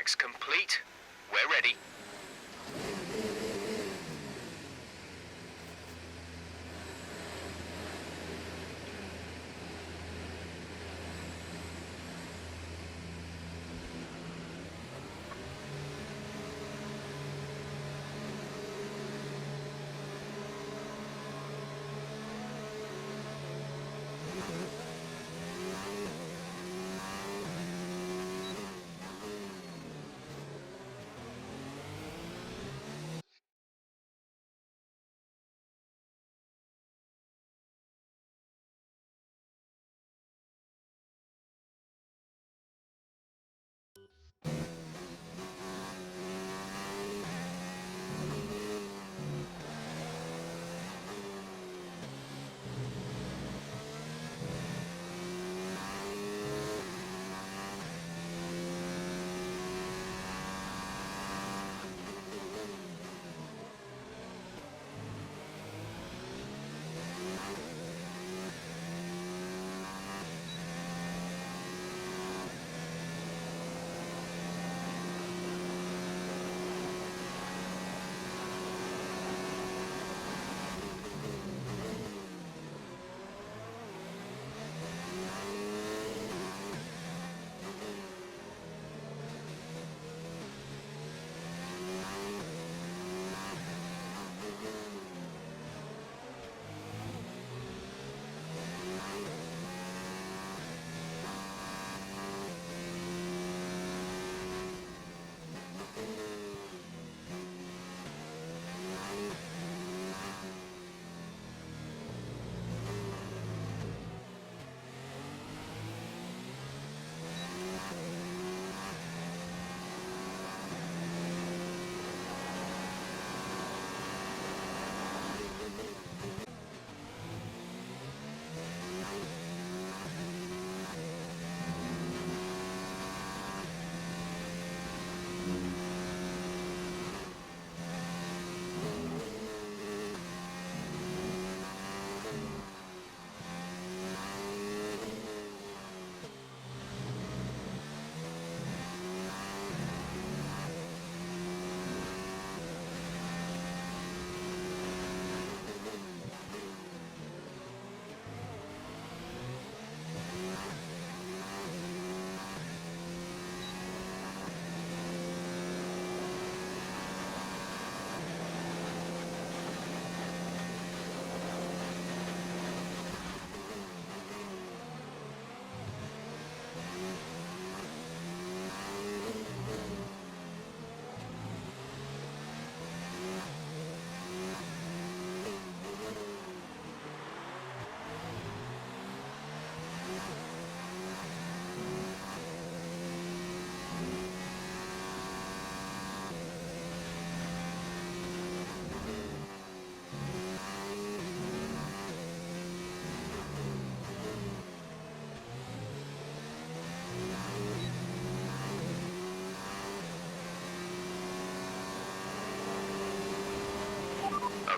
Checks complete. We're ready.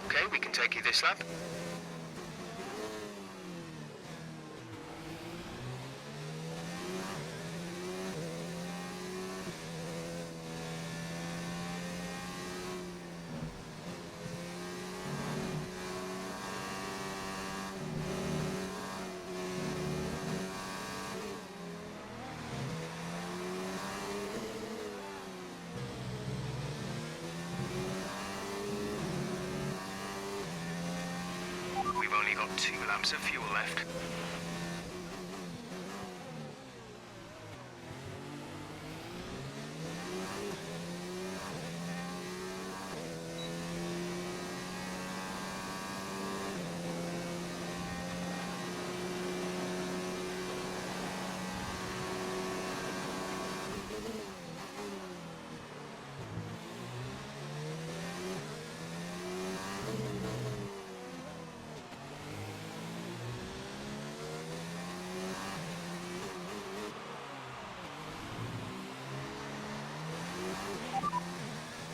Okay, we can take you this lap. We've only got 2 laps of fuel left.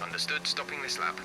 Understood, stopping this lap.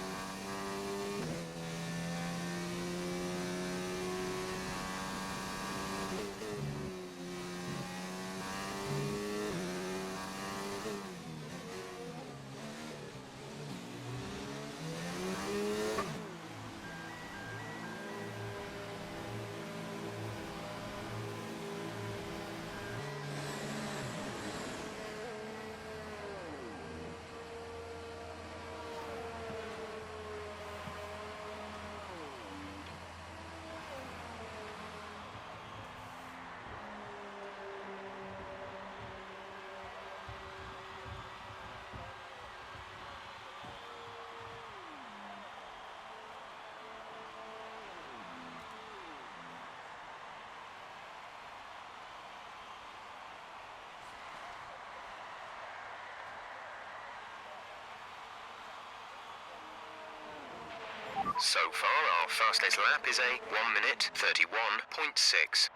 So far, our fastest lap is a 1 minute 31.6.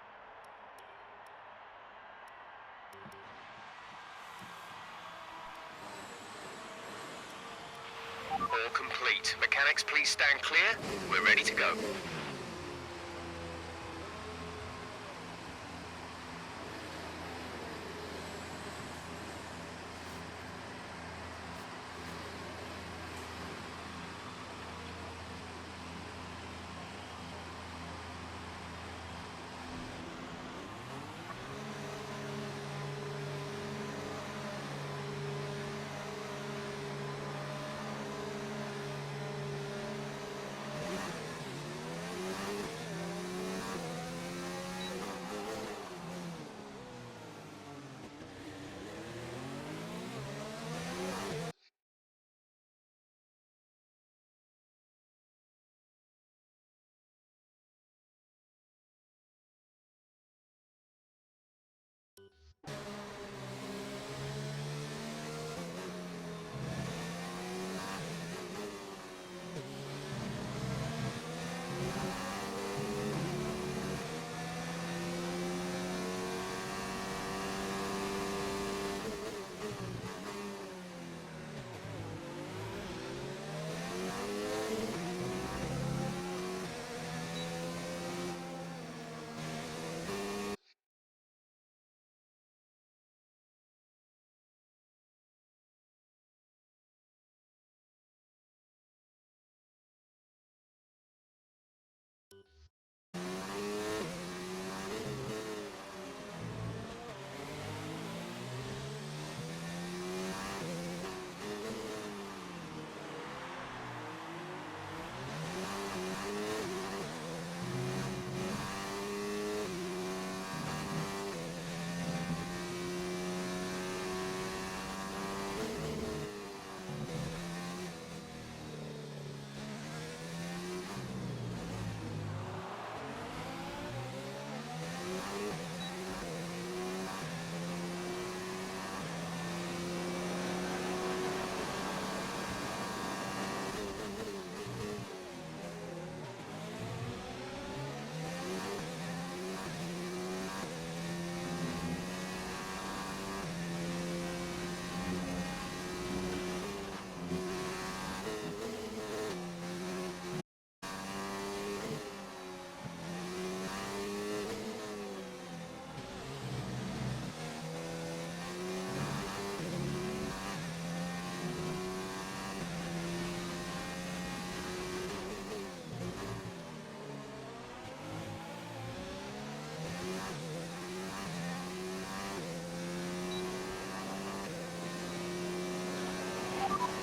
All complete. Mechanics, please stand clear. We're ready to go.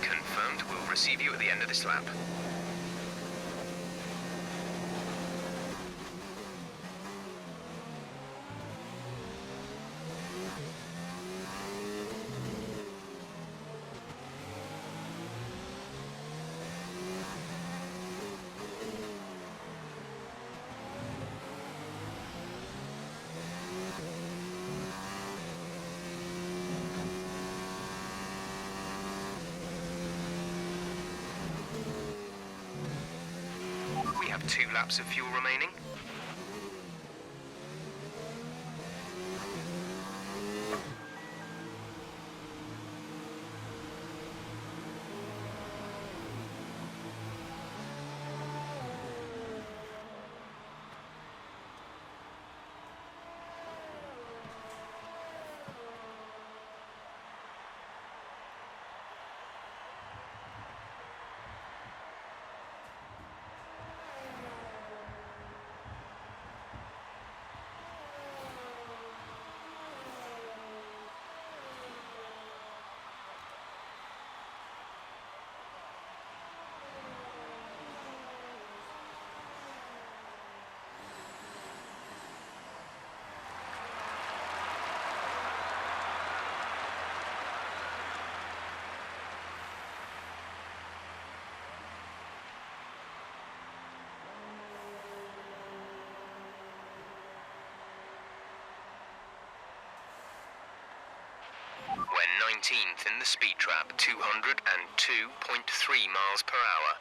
Confirmed. We'll receive you at the end of this lap. We have 2 laps of fuel remaining. We're 19th in the speed trap, 202.3 miles per hour.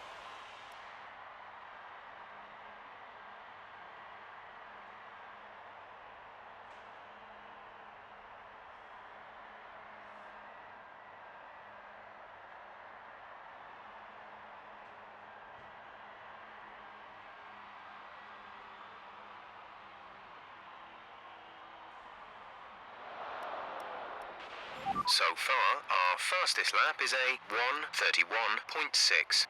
So far, our fastest lap is a 1:31.6.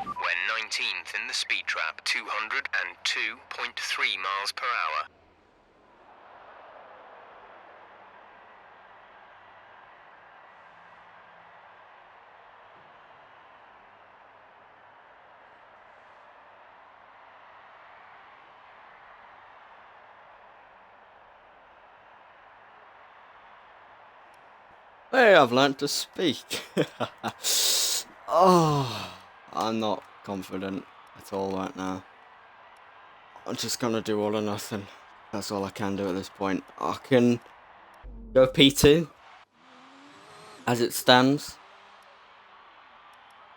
We're 19th in the speed trap, 202.3 miles per hour. Hey, I've learnt to speak. Oh, I'm not confident at all right now. I'm just gonna do all or nothing. That's all I can do at this point. I can go P2 as it stands,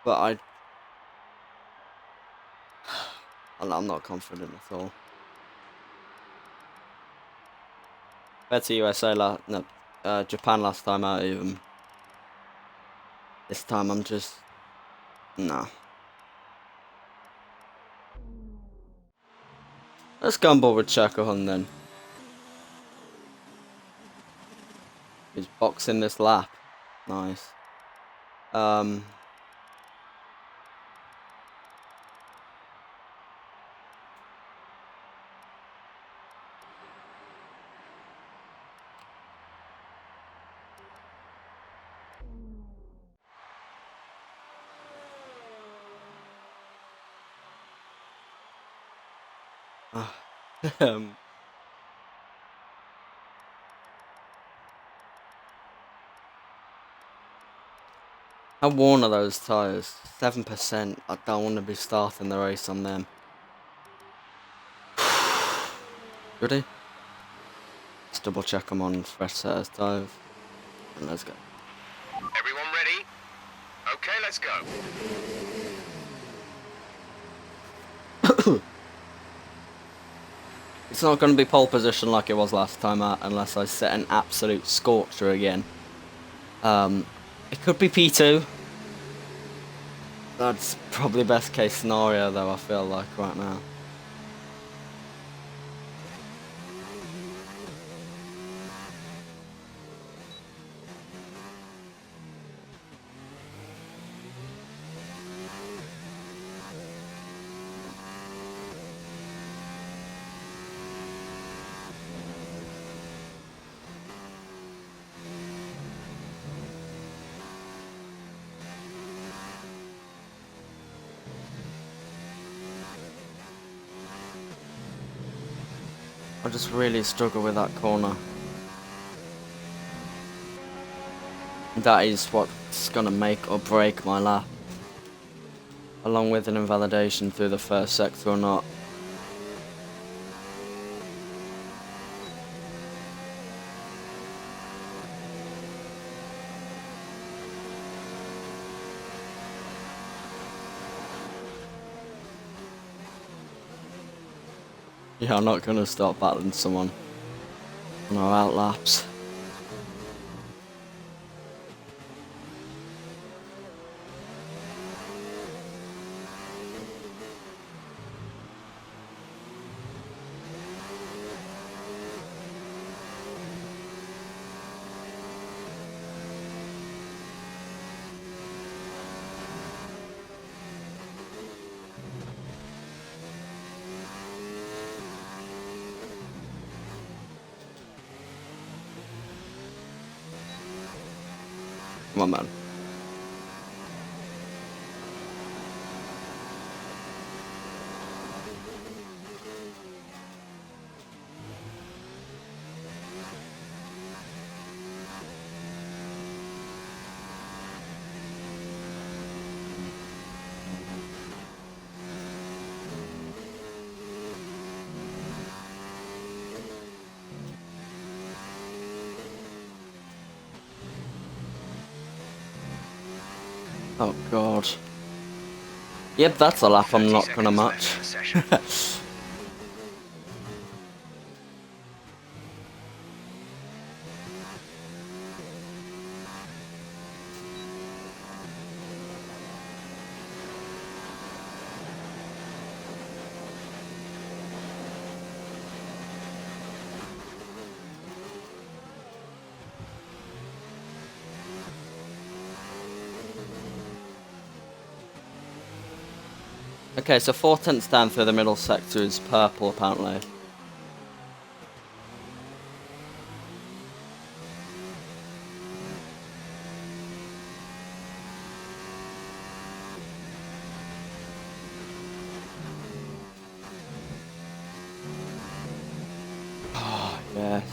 but I'm not confident at all. Better USA Japan last time out even. This time I'm just nah. Let's go on board with Chakahun then. He's boxing this lap. Nice. How worn are those tyres? 7%. I don't want to be starting the race on them. Ready? Let's double check them on fresh set of tyres. And let's go. Everyone ready? Okay, let's go. It's not going to be pole position like it was last time out unless I set an absolute scorcher again. It could be P2. That's probably best case scenario though, I feel like right now. I just really struggle with that corner. That is what's gonna make or break my lap. Along with an invalidation through the first sector or not. Yeah, I'm not gonna start battling someone on our outlaps. Come on, man. Oh, God. Yep, that's a lap I'm not gonna match. Okay, so 4/10 down through the middle sector is purple, apparently. Oh, yes.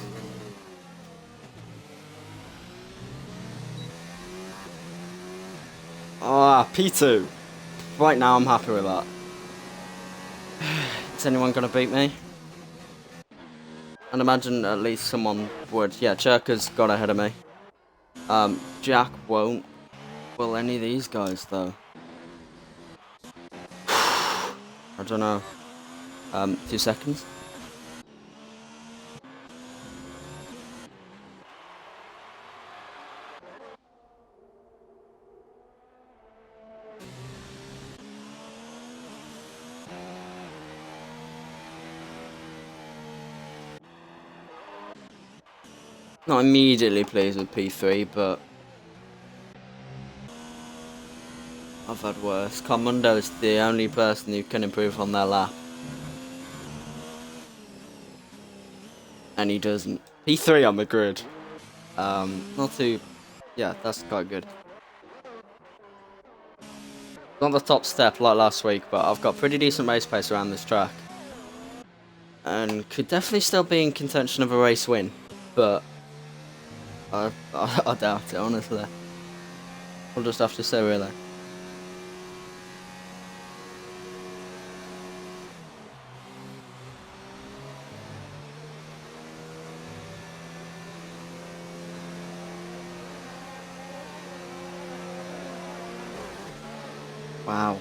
Ah, P2. Right now, I'm happy with that. Is anyone gonna beat me? I'd imagine at least someone would. Yeah, Churka's got ahead of me. Jack won't. Will any of these guys, though? I don't know. 2 seconds. Not immediately pleased with P3, but I've had worse. Comundo is the only person who can improve on their lap. And he doesn't. P3 on the grid. Not too... Yeah, that's quite good. Not the top step like last week, but I've got pretty decent race pace around this track. And could definitely still be in contention of a race win, but I doubt it, honestly. I'll just have to say, really. Wow.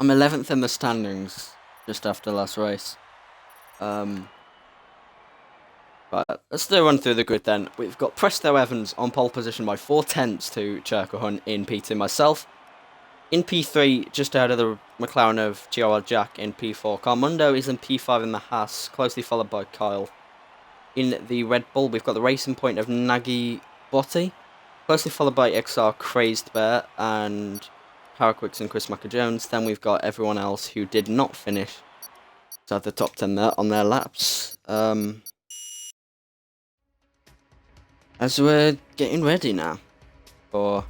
I'm 11th in the standings, just after last race. But let's do a run through the grid then. We've got Presto Evans on pole position by 4/10 to Cherko Hunt in P2. Myself in P3, just ahead of the McLaren of Chihuahua Jack in P4. Carmundo is in P5 in the Haas, closely followed by Kyle. In the Red Bull, we've got the racing point of Nagy Botti, closely followed by XR Crazed Bear and Paraquix and Chris Macker-Jones. Then we've got everyone else who did not finish at the top 10 there on their laps. As we're getting ready now for...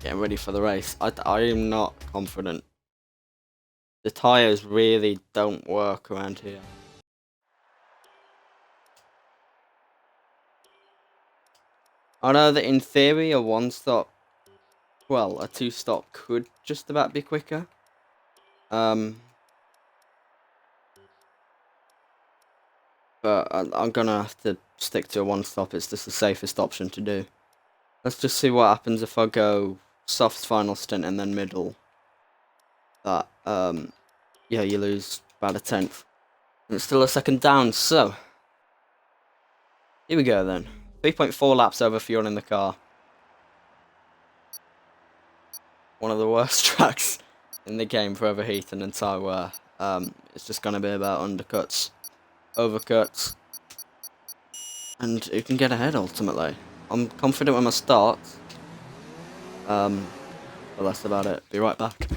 getting ready for the race. I am not confident. The tyres really don't work around here. I know that in theory a one-stop, well, a two-stop could just about be quicker. But I'm gonna have to stick to a one-stop. It's just the safest option to do. Let's just see what happens if I go soft final stint and then middle. That, yeah, you lose about a tenth. And it's still a second down, so... Here we go then. 3.4 laps over fuel in the car. One of the worst tracks in the game for overheating and tyre wear. It's just going to be about undercuts, overcuts, and who can get ahead ultimately. I'm confident with my start. But that's about it. Be right back.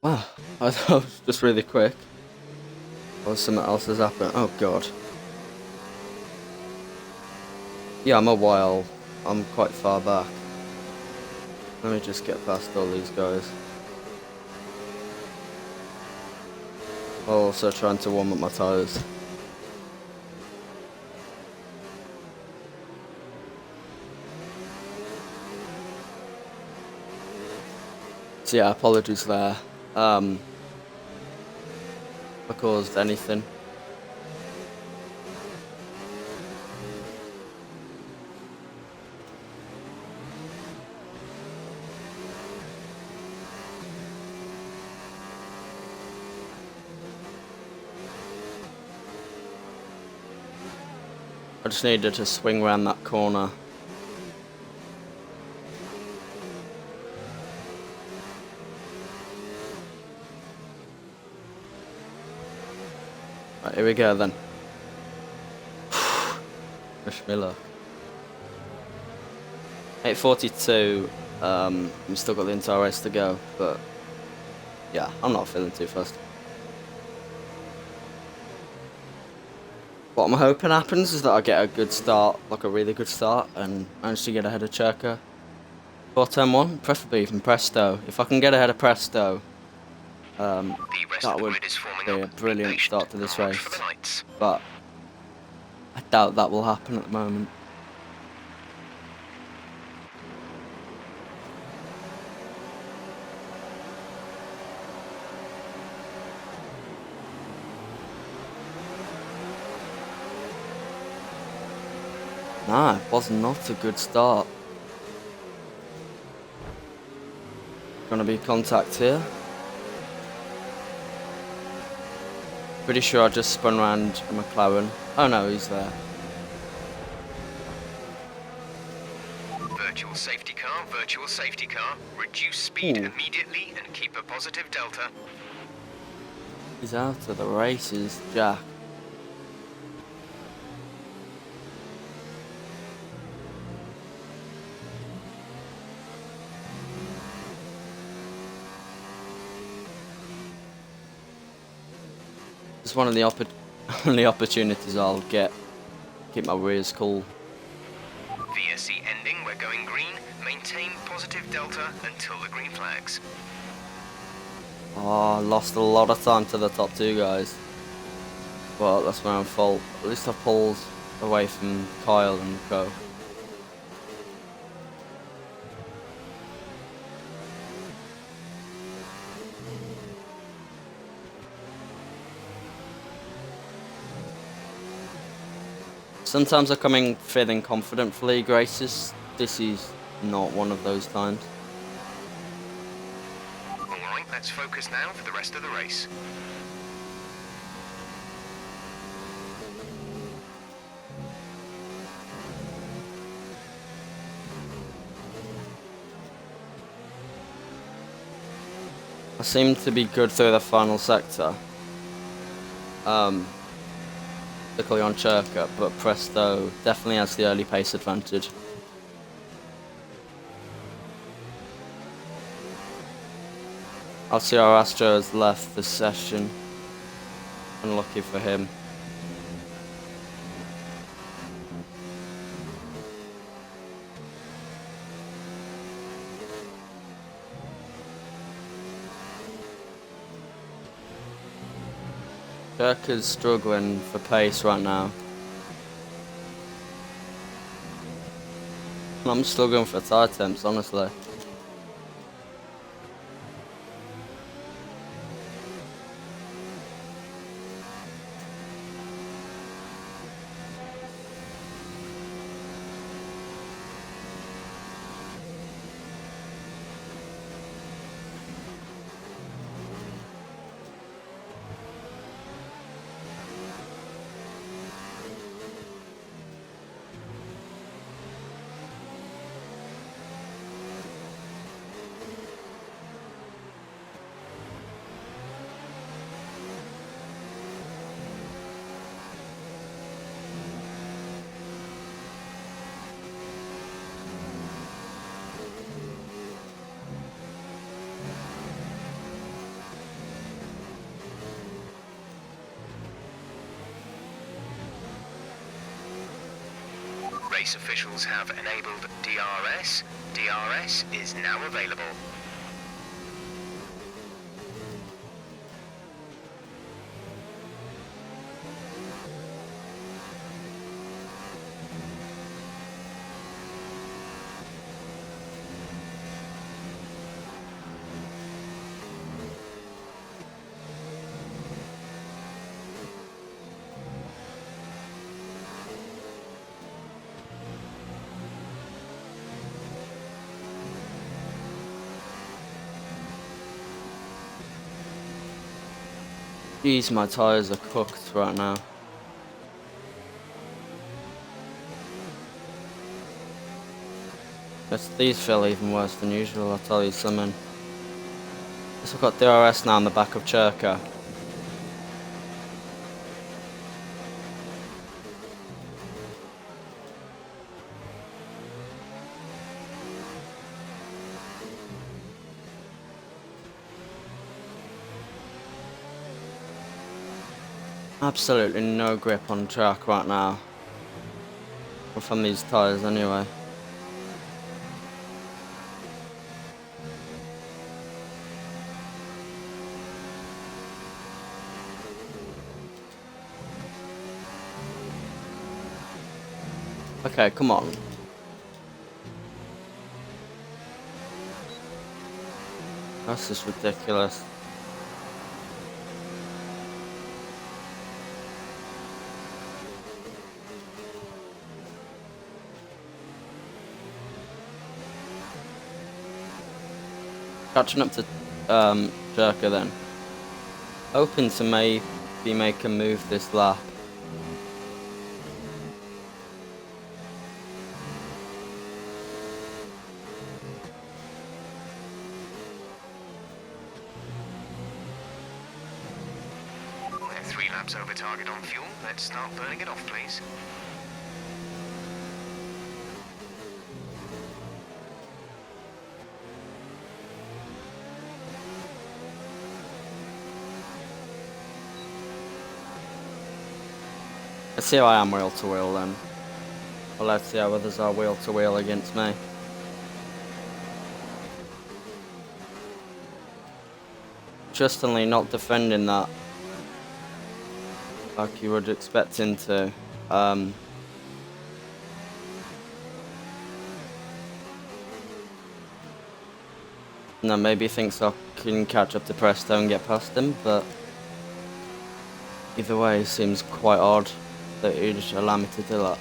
Wow, I thought it was just really quick. Or something else has happened. Oh god. Yeah, I'm quite far back. Let me just get past all these guys. While also trying to warm up my tyres. So yeah, apologies there. If I caused anything. I just needed to swing around that corner. Right, here we go then. Wish me luck. 8:42. We've still got the entire race to go, but yeah, I'm not feeling too fussed. What I'm hoping happens is that I get a good start, like a really good start, and manage to get ahead of Cherka. 4:10.1, preferably even Presto. If I can get ahead of Presto, that would be a brilliant start to this race. But I doubt that will happen at the moment. Nah, it was not a good start. Gonna be contact here. Pretty sure I just spun around a McLaren. Oh no, he's there. Virtual safety car, virtual safety car. Reduce speed immediately and keep a positive delta. He's out of the races, Jack. It's one of the only opportunities I'll get. Keep my rears cool. VSC ending, we're going green. Maintain positive delta until the green flags. Oh, I lost a lot of time to the top two guys. Well, that's my own fault. At least I pulled away from Kyle and Co. Sometimes I come in feeling confident for league races. This is not one of those times. Alright, let's focus now for the rest of the race. I seem to be good through the final sector. Particularly on Cherka, but Presto definitely has the early pace advantage. I'll see our Astro has left the session. Unlucky for him. Kirk is struggling for pace right now. I'm struggling for tire temps, honestly. Race officials have enabled DRS. DRS is now available. Jeez, my tyres are cooked right now. These feel even worse than usual, I'll tell you something. Guess I've got DRS now on the back of Churka. Absolutely no grip on track right now. Or from these tyres anyway. Okay, come on. That's just ridiculous. Catching up to Jerker then. Hoping to maybe make a move this lap. We're 3 laps over target on fuel. Let's start burning it off, please. Let's see how I am wheel to wheel then. Well, let's see how others are wheel to wheel against me. Interestingly, not defending that like you would expect him to. No, maybe he thinks I can catch up to Presto and get past him, but either way, it seems quite odd that he'd allow me to do that.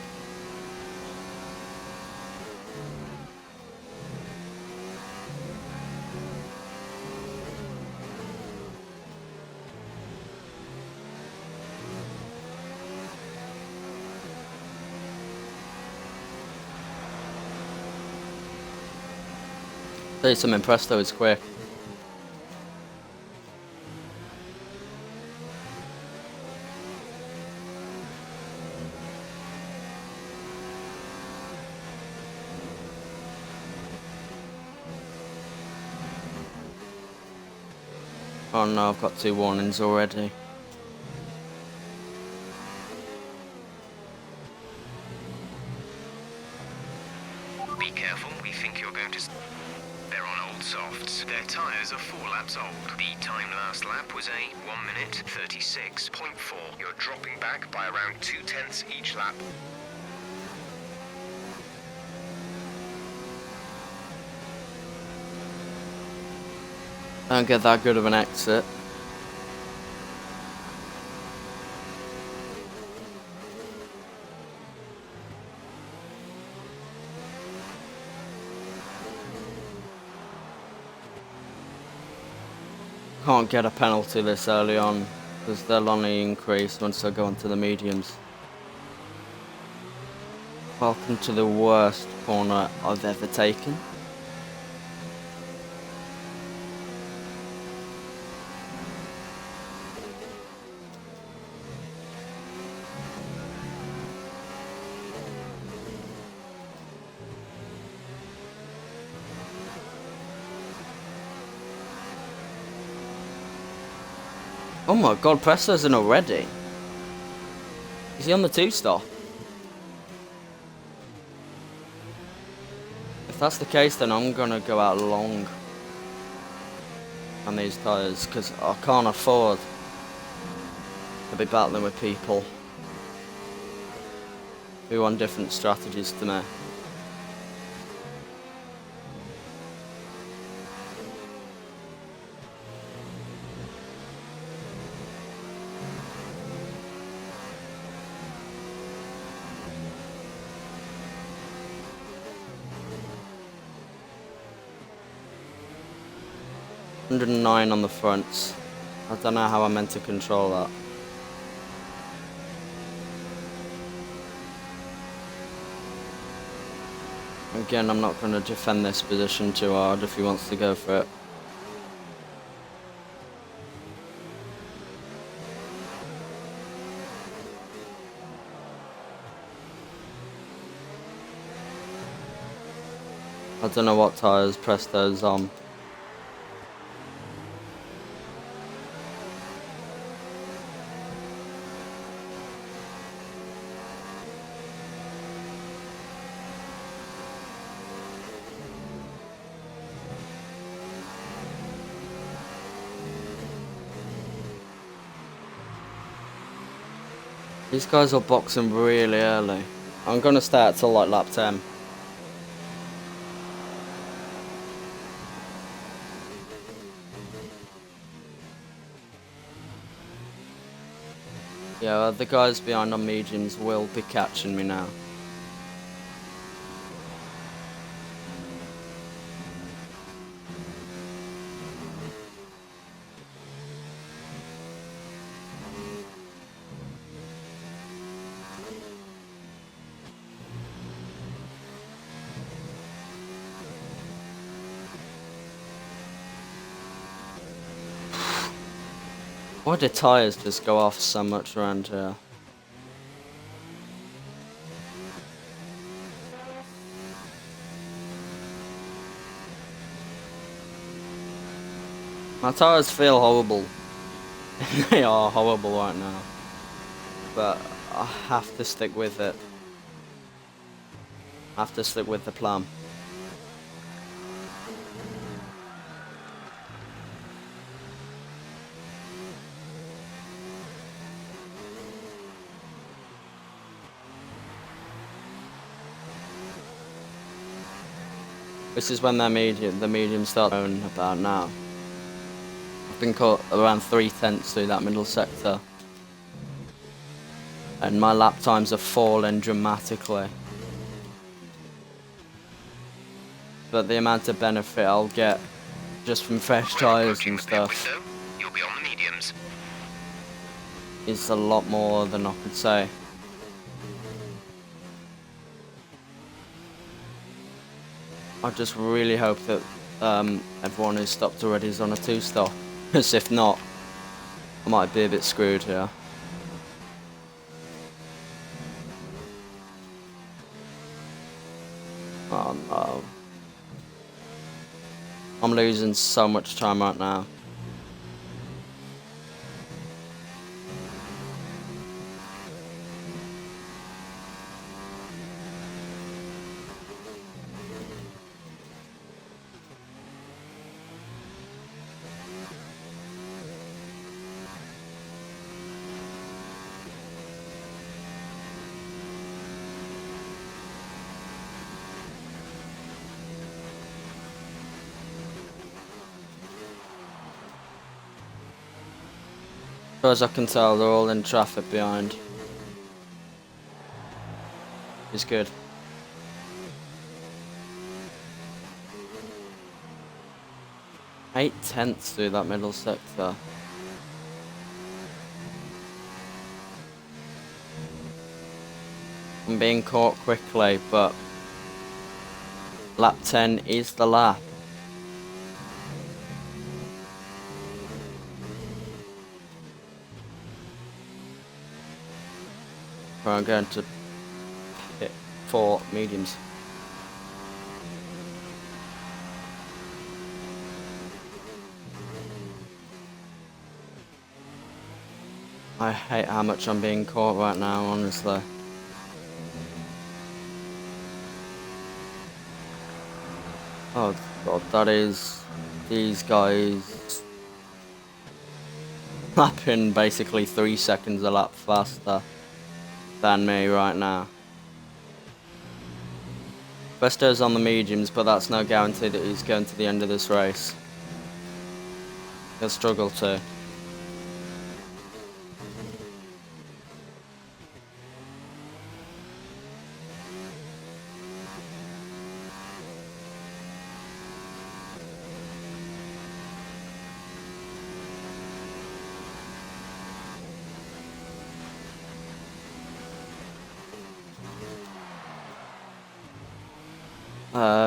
Tell you something, Presto is quick. Oh no, I've got 2 warnings already. Be careful, we think you're going to... They're on old softs. Their tyres are 4 laps old. The time last lap was a 1 minute 36.4. You're dropping back by around 2/10 each lap. Don't get that good of an exit. Can't get a penalty this early on, because they'll only increase once I go onto the mediums. Welcome to the worst corner I've ever taken. Oh my god, Presto's in already. Is he on the 2-star? If that's the case, then I'm gonna go out long on these tyres, because I can't afford to be battling with people who want different strategies to me. $109 on the fronts. I don't know how I'm meant to control that. Again, I'm not going to defend this position too hard if he wants to go for it. I don't know what tyres Presto's on. These guys are boxing really early. I'm gonna stay till like lap 10. Yeah, the guys behind on mediums will be catching me now. Why do tyres just go off so much around here? My tyres feel horrible. They are horrible right now. But I have to stick with it. I have to stick with the plan. This is when the mediums start going about now. I've been caught around 3/10 through that middle sector. And my lap times are falling dramatically. But the amount of benefit I'll get just from fresh tyres and stuff You'll be on the mediums. is a lot more than I could say. I just really hope that everyone who's stopped already is on a 2-star, because if not, I might be a bit screwed here. Oh no. I'm losing so much time right now. far as I can tell, they're all in traffic behind. It's good. Eight tenths through that middle sector. I'm being caught quickly, but lap 10 is the lap. Where I'm going to hit 4 mediums. I hate how much I'm being caught right now, honestly. Oh god, that is these guys lapping basically 3 seconds a lap faster than me right now. Besto's on the mediums, but that's no guarantee that he's going to the end of this race. He'll struggle to.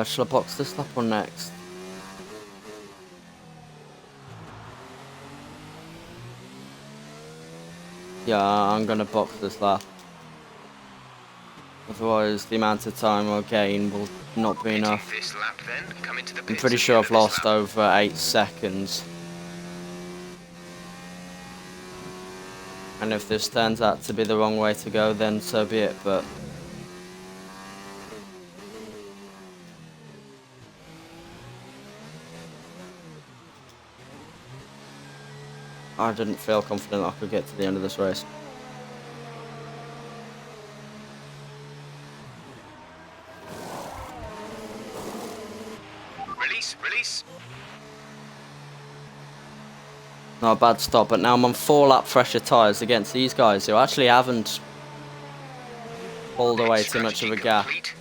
Shall I box this lap or next? Yeah, I'm gonna box this lap. Otherwise, the amount of time I'll gain will not be enough. This lap, then. Come into the I'm pits pretty at the sure end I've of this lost lap. over 8 seconds. And if this turns out to be the wrong way to go, then so be it, but... I didn't feel confident I could get to the end of this race. Release. Not a bad stop, but now I'm on 4 lap fresher tyres against these guys who actually haven't pulled away too much of a gap. Complete.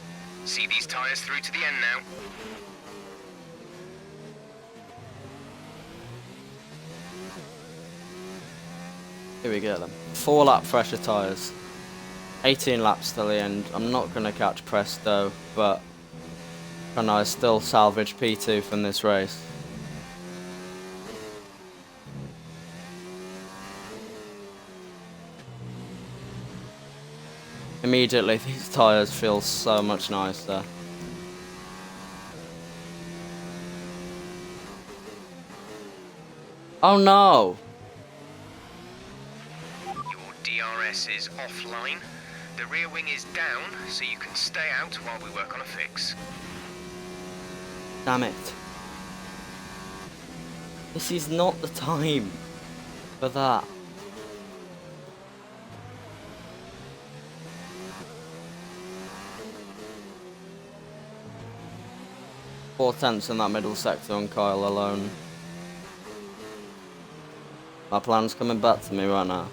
See these tyres through to the end now. Here we go then. 4 lap fresher tyres. 18 laps till the end. I'm not going to catch Presto, but can I still salvage P2 from this race? Immediately, these tyres feel so much nicer. Oh no! Your DRS is offline. The rear wing is down, so you can stay out while we work on a fix. Damn it. This is not the time for that. Four tenths in that middle sector on Kyle alone. My plan's coming back to me right now.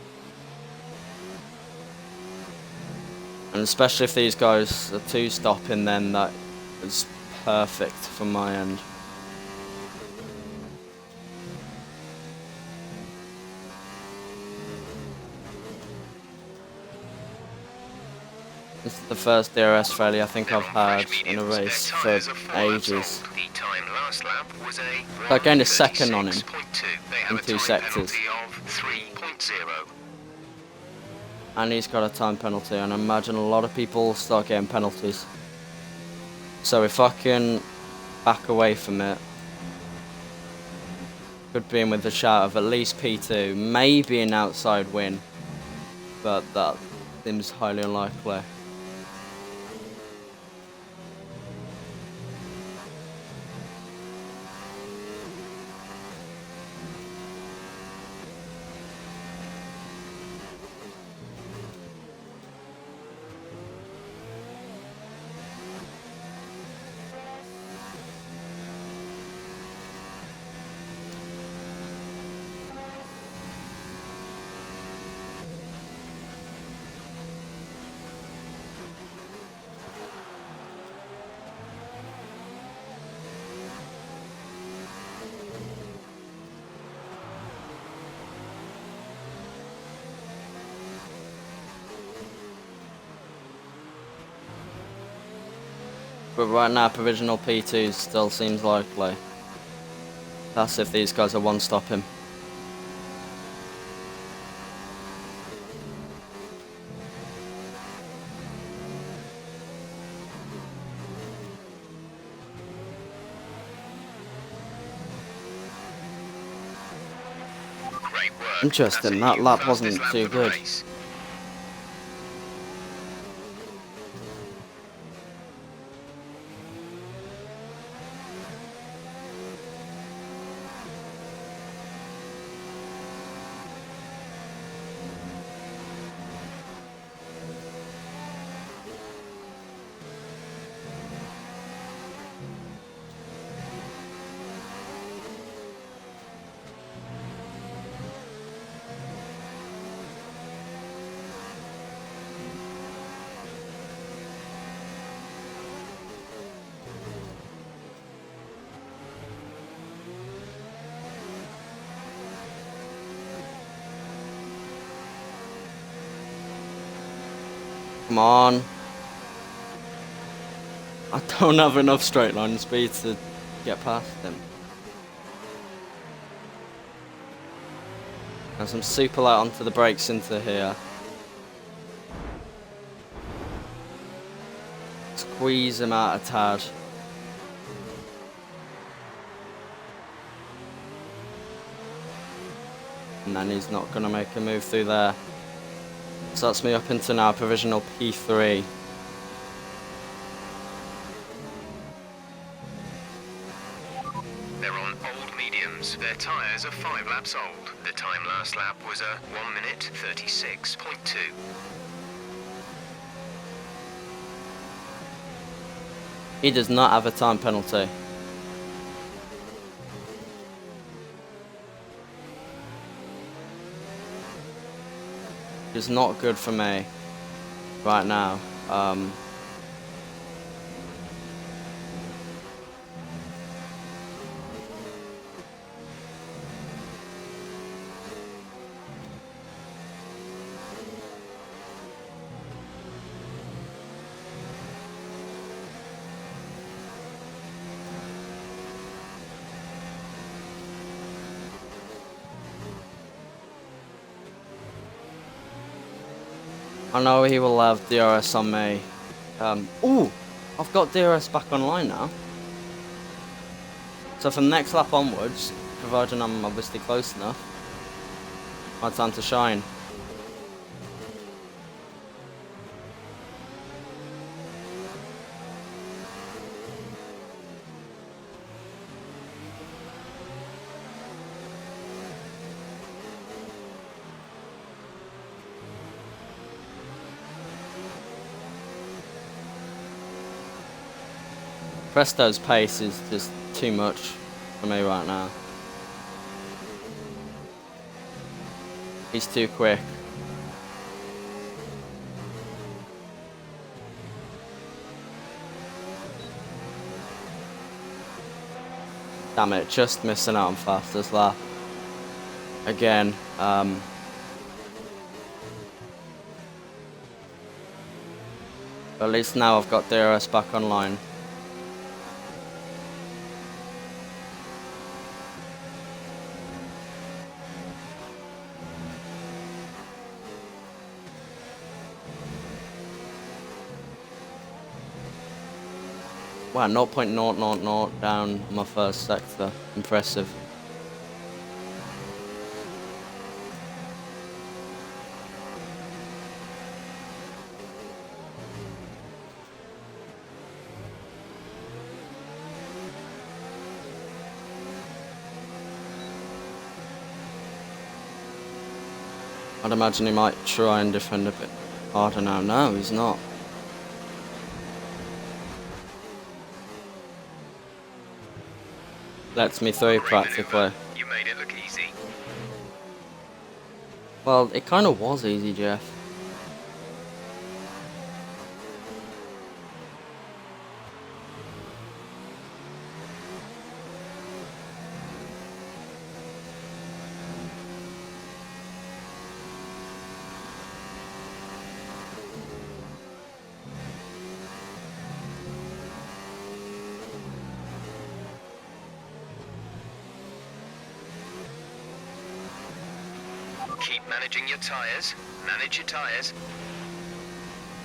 And especially if these guys are 2-stopping, then that is perfect from my end. This is the first DRS failure I think I've had in a race for ages. I gained a second on him in 2 sectors. And he's got a time penalty, and I imagine a lot of people start getting penalties. So if I can back away from it, could be in with a shout of at least P2, maybe an outside win, but that seems highly unlikely. But right now, provisional P2 still seems likely. That's if these guys are one-stopping. Great work. Interesting, That's that it, lap fastest wasn't lap too for the good. race. Come on. I don't have enough straight line speed to get past him. As I'm super light onto the brakes into here. Squeeze him out a tad. And then he's not going to make a move through there. So that's me up into now provisional P3. They're on old mediums. Their tyres are 5 laps old. The time last lap was a 1 minute 36.2. He does not have a time penalty. It's not good for me right now. I know he will have DRS on me. Ooh, I've got DRS back online now. So from next lap onwards, providing I'm obviously close enough, my time to shine. Presto's pace is just too much for me right now. He's too quick. Damn it, just missing out on fastest lap. Again, at least now I've got DRS back online. Wow, 0.000 down my first sector. Impressive. I'd imagine he might try and defend a bit harder now. No, he's not. Lets me through practically. You made it look easy. Well, it kind of was easy, Jeff. Keep managing your tyres. Manage your tyres.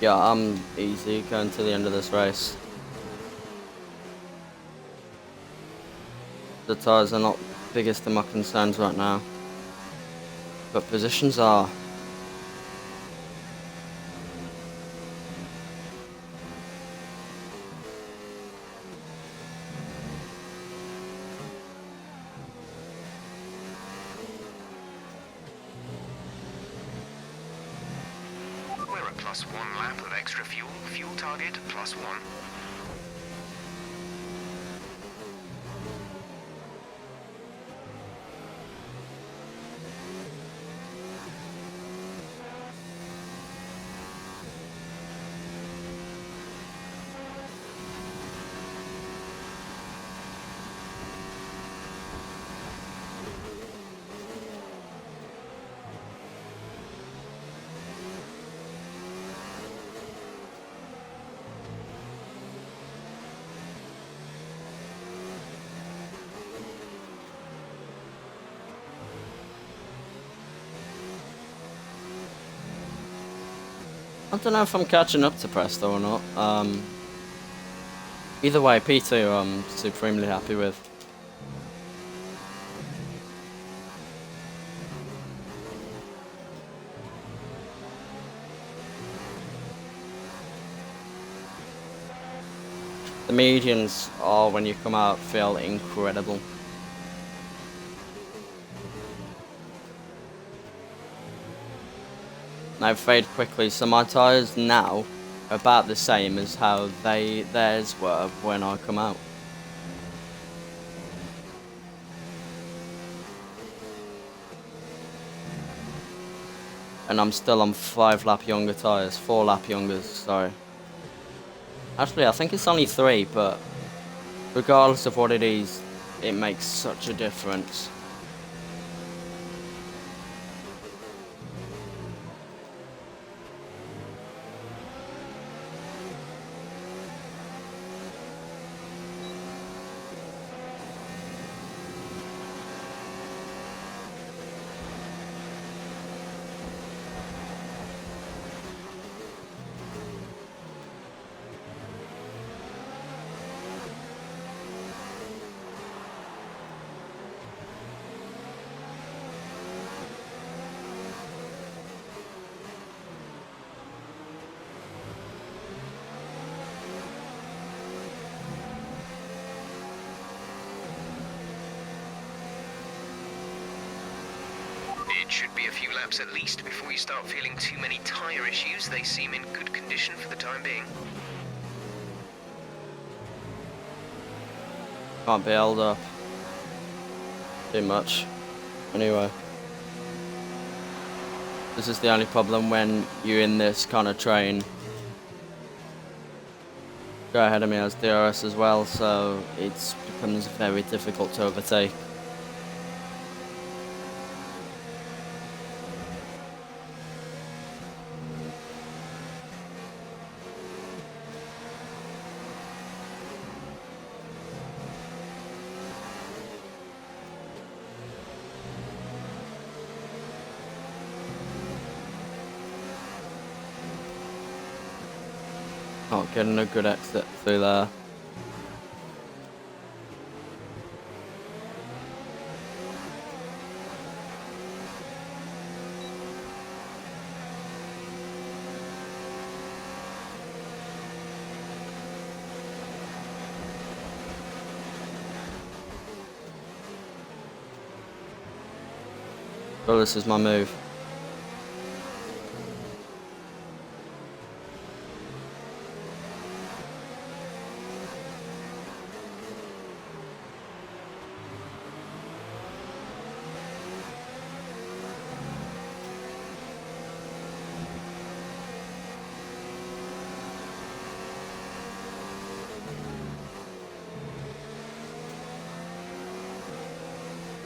Yeah, I'm easy going to the end of this race. The tyres are not biggest of my concerns right now, but positions are. We're at +1 lap of extra fuel. Fuel target +1. I don't know if I'm catching up to Presto or not. Either way, P2 I'm supremely happy with. The medians are, when you come out, feel incredible. Now fade quickly, so my tyres now are about the same as how theirs were when I come out. And I'm still on 5 lap younger tyres, 4 lap youngers, sorry. Actually, I think it's only 3, but regardless of what it is, it makes such a difference. It should be a few laps at least before you start feeling too many tyre issues. They seem in good condition for the time being. Can't be held up too much. Anyway, this is the only problem when you're in this kind of train. Go ahead of me as DRS as well, so it becomes very difficult to overtake. Not getting a good exit through there. So this is my move.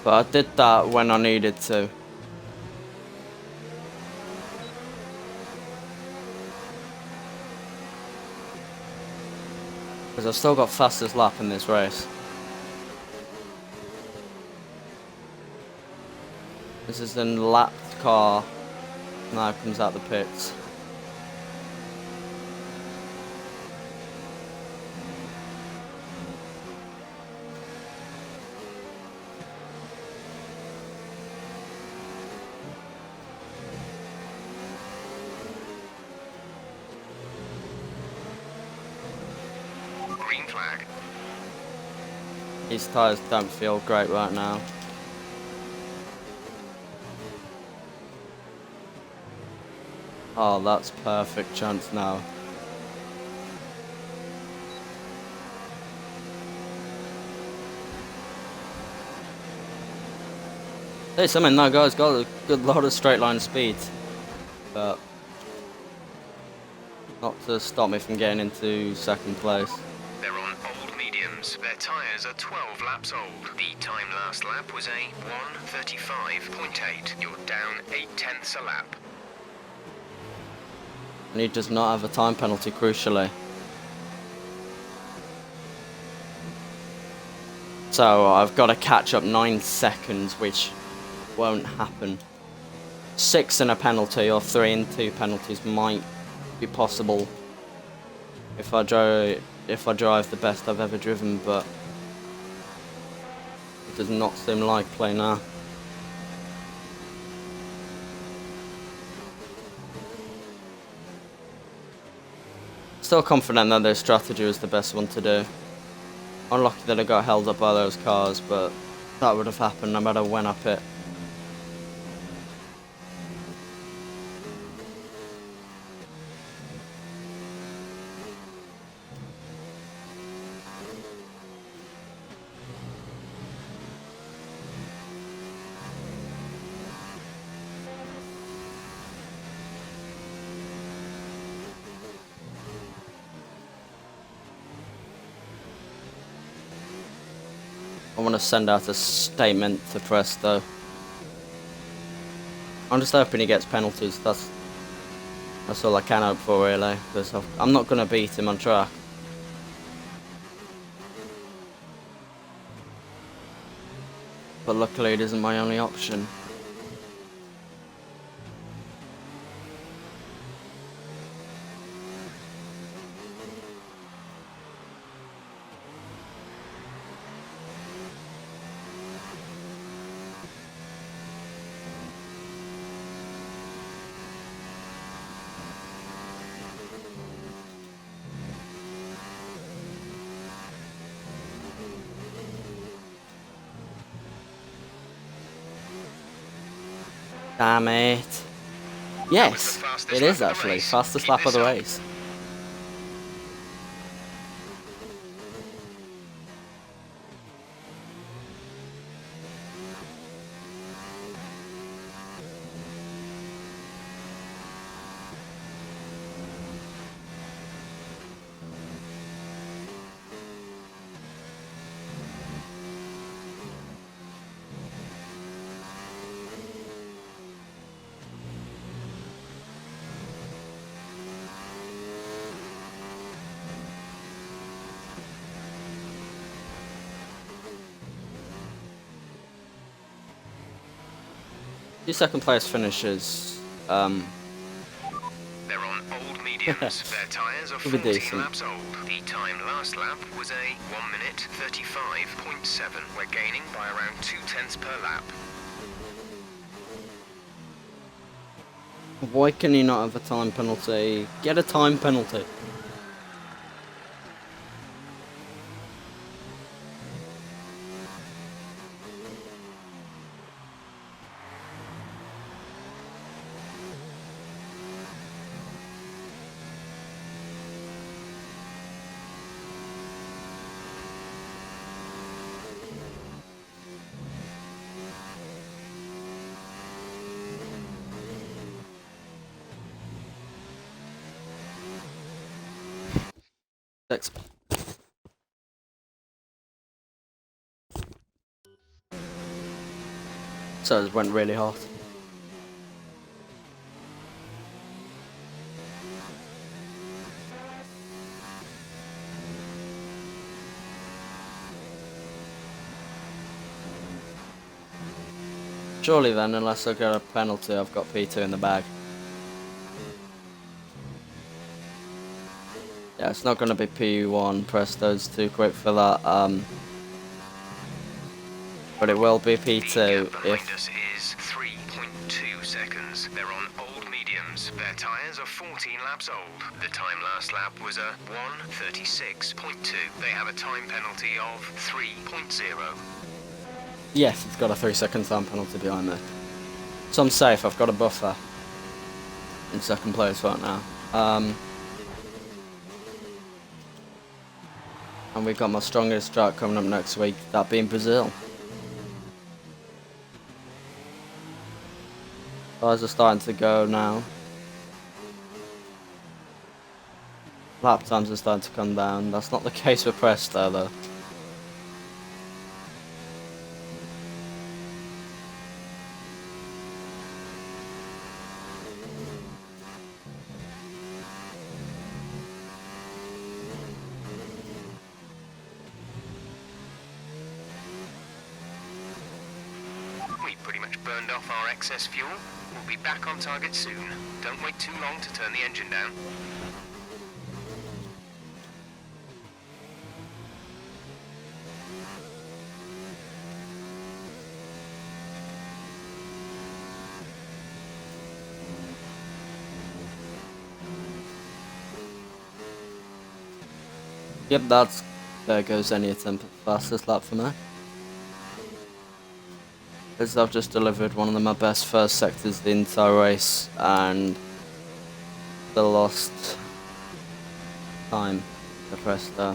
But I did that when I needed to. Because I've still got fastest lap in this race. This is in lap car now comes out the pits. Green flag. These tyres don't feel great right now. Oh, that's perfect chance now. Hey, something that guy's got a good lot of straight line speed, but not to stop me from getting into second place. They're on old mediums. Their tyres are 12 laps old. The time last lap was a 1:35.8. You're down 0.8 a lap. And he does not have a time penalty, crucially. So I've got to catch up 9 seconds, which won't happen. 6 and a penalty, or 3 and 2 penalties might be possible if I drive the best I've ever driven, but it does not seem likely now. Still confident that their strategy was the best one to do. Unlucky that I got held up by those cars, but that would have happened no matter when I pit. I want to send out a statement to press though. I'm just hoping he gets penalties. That's all I can hope for really, because I'm not going to beat him on track. But luckily it isn't my only option. Damn it. Yes, it is actually. Fastest lap of the race. Two second place finishes. They're on old mediums. Their tyres are Will be 14 decent. laps old. The time last lap was a 1:35.7. We're gaining by around 0.2 per lap. Why can he not have a time penalty? Get a time penalty. Six. So it went really hot. surely then, unless I get a penalty, I've got P2 in the bag. Yeah, it's not going to be P1. Presto's too quick for that. But it will be P2 The gap behind if... us is 3.2 seconds. They're on old mediums. Their tyres are 14 laps old. The time last lap was a 1:36.2. They have a time penalty of 3.0. Yes, it's got a 3-second time penalty behind me. So I'm safe, I've got a buffer in second place right now. And we've got my strongest track coming up next week, that being Brazil. Cars are starting to go now. Lap times are starting to come down. That's not the case with Presto though. We pretty much burned off our excess fuel. We'll be back on target soon. Don't wait too long to turn the engine down. Yep, there goes any attempt at fastest lap for me. As I've just delivered one of my best first sectors the entire race and still lost time to Presto.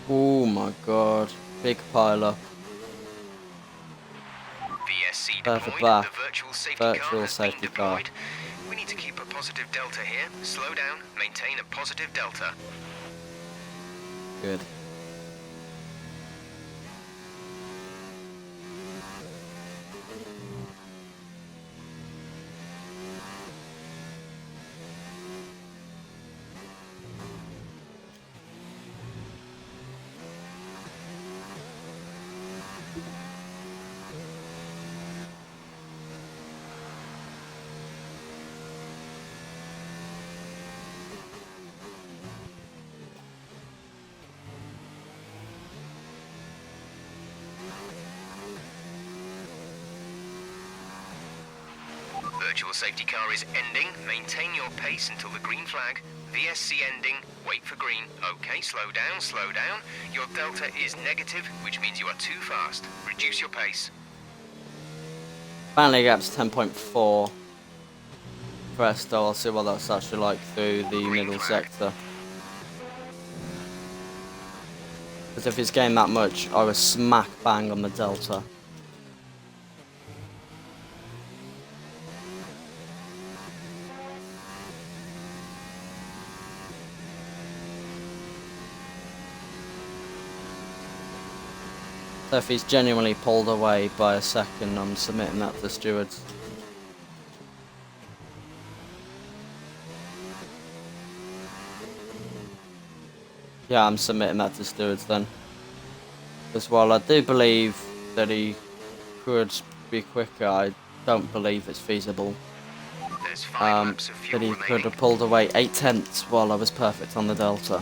Oh my god, big pile up. VSC Perfect deployed. back. The virtual safety Virtual car has safety been car. deployed. We need to keep a positive delta here. Slow down, maintain a positive delta. Good. Virtual safety car is ending. Maintain your pace until the green flag. VSC ending. Wait for green. Okay, slow down, slow down. Your delta is negative, which means you are too fast. Reduce your pace. Finally gap's 10.4. Presto, I'll see what that's actually like through the Green middle flag. sector. Because if it's gained that much, I was smack bang on the delta. So if he's genuinely pulled away by a second, I'm submitting that to stewards. Yeah, I'm submitting that to stewards then. Because while I do believe that he could be quicker, I don't believe it's feasible. There's 5 laps of That fuel he remaining. could have pulled away 8/10 while I was perfect on the delta.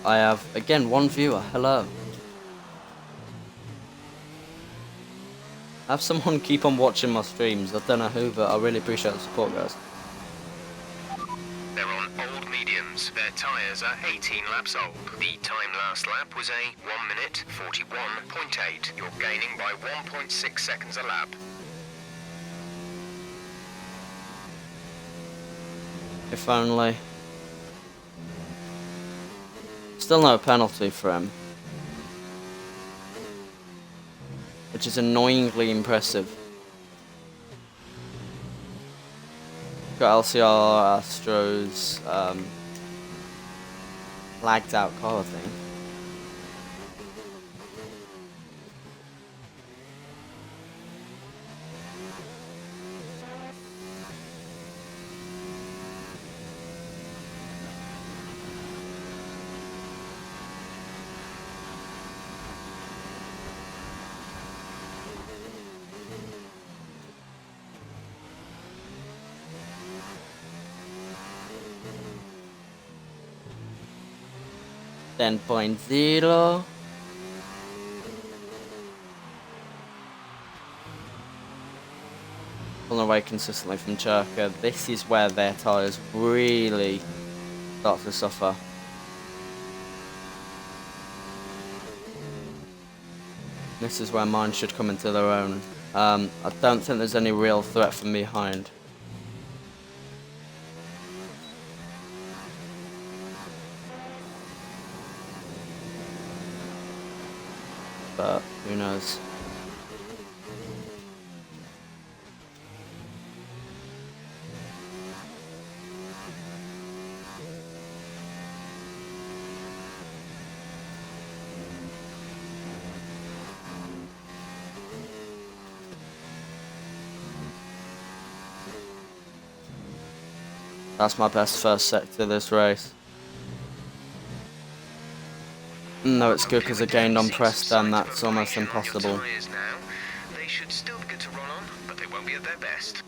I have, again, one viewer. Hello. Have someone keep on watching my streams. I don't know who, but I really appreciate the support, guys. They're on old mediums. Their tyres are 18 laps old. The time last lap was a 1:41.8. You're gaining by 1.6 seconds a lap. If only. Still no penalty for him. which is annoyingly impressive. Got LCR, Astros, lagged out car, I think. Ten point zero. Pulling away consistently from Churka. This is where their tyres really start to suffer. This is where mine should come into their own. I don't think there's any real threat from behind. But who knows? That's my best first sector this race. No, it's good because I gained on press, then that's almost impossible. They should still be good to run on, but they won't be at their best.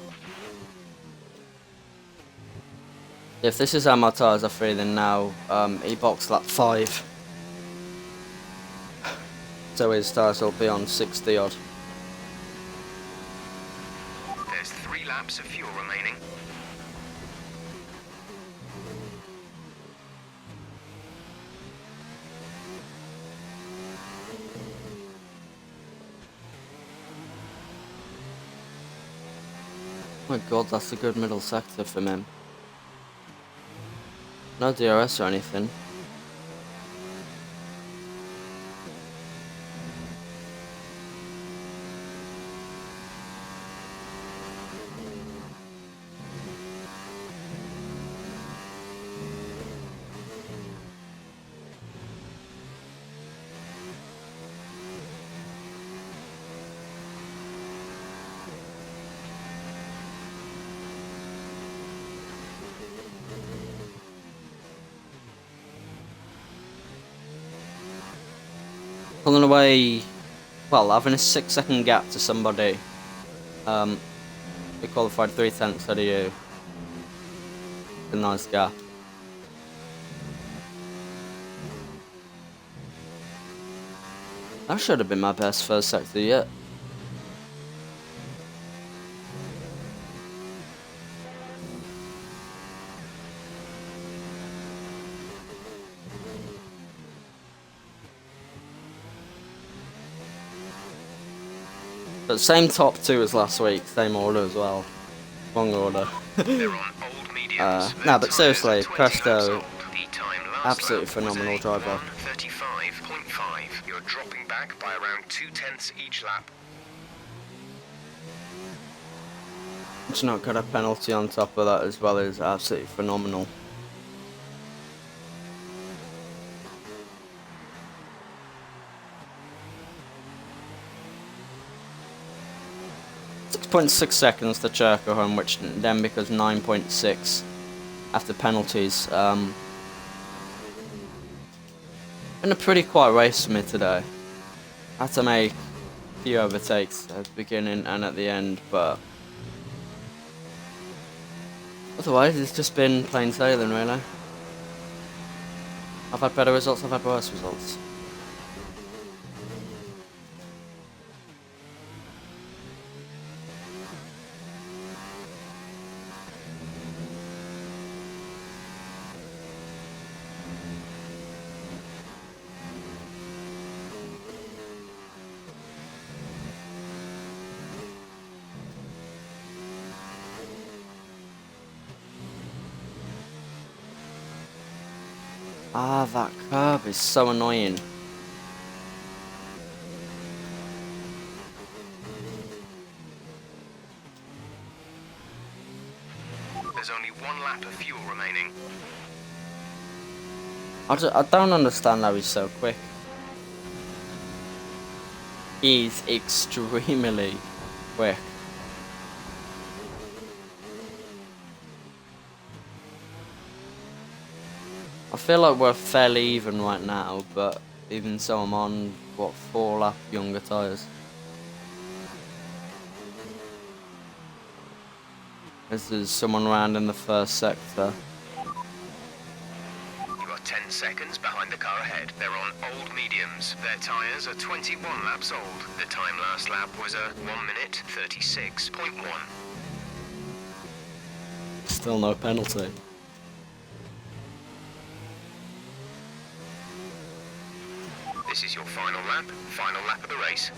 If this is how my tyres are feeling now, e-box lap 5. So his tyres will be on 60 odd. There's 3 laps of fuel remaining. Oh my god, that's a good middle sector from him. No DRS or anything. Pulling away, well, having a 6-second gap to somebody. We qualified 3/10 out of you. A nice gap. That should have been my best first sector yet. But same top 2 as last week, same order as well. Wrong order. They're on old mediums. Nah, but seriously, Presto, absolutely phenomenal driver. 35.5. You're dropping back by around 0.2 each lap. It's not got a penalty on top of that as well is absolutely phenomenal. .6 seconds to Cherko home, which then becomes 9.6 after penalties. Been a pretty quiet race for me today. Had to make a few overtakes at the beginning and at the end, but otherwise it's just been plain sailing really. I've had better results, I've had worse results. Ah, that curb is so annoying. lap of fuel remaining. I don't understand how he's so quick. He's extremely quick. I feel like we're fairly even right now, but even so I'm on, what, 4 lap younger tyres. As there's someone around in the first sector. You are 10 seconds behind the car ahead. They're on old mediums. Their tyres are 21 laps old. The time last lap was a 1 minute 36.1. Still no penalty. This is your final lap of the race.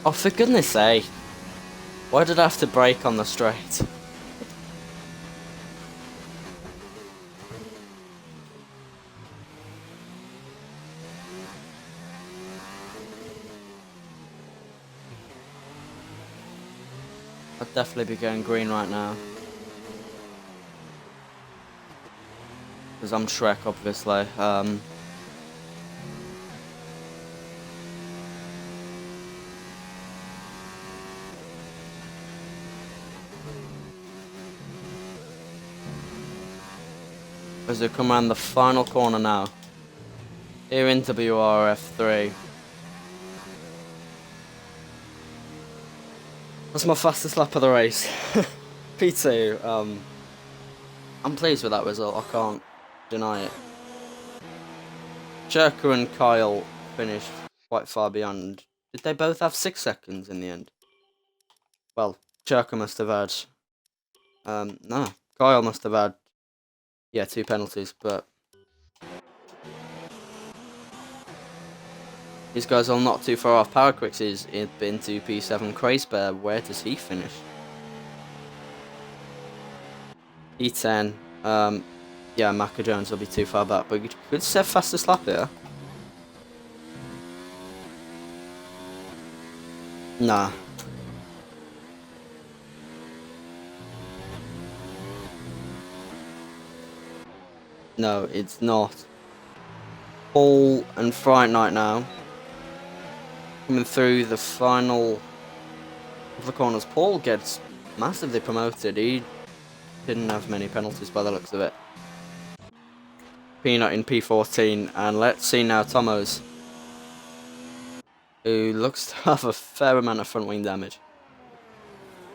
Oh, for goodness sake. Why did I have to brake on the straight? I'd definitely be going green right now. Because I'm Shrek, obviously. As we come around the final corner now. Here into Wor F3. That's my fastest lap of the race. P2, I'm pleased with that result, I can't deny it. Cherka and Kyle finished quite far beyond. Did they both have 6 seconds in the end? Well, Cherka must have had... no, Kyle must have had, yeah, 2 penalties, but... These guys are not too far off. Powerquicks is into P7. Craze Bear, where does he finish? P10. Yeah, Macca Jones will be too far back, but you could say fastest lap here. Nah. No, it's not. Paul and Fright Night now. Coming through the final of the corners. Paul gets massively promoted. He didn't have many penalties by the looks of it. Peanut in P14, and let's see now Tomo's, who looks to have a fair amount of front wing damage.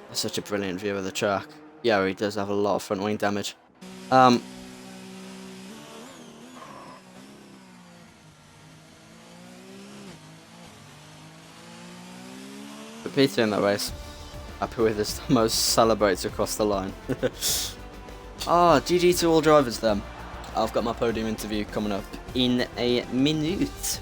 That's such a brilliant view of the track. Yeah, he does have a lot of front wing damage. But Peter in that race, happy with this. Tomo celebrates across the line. GG to all drivers then. I've got my podium interview coming up in a minute.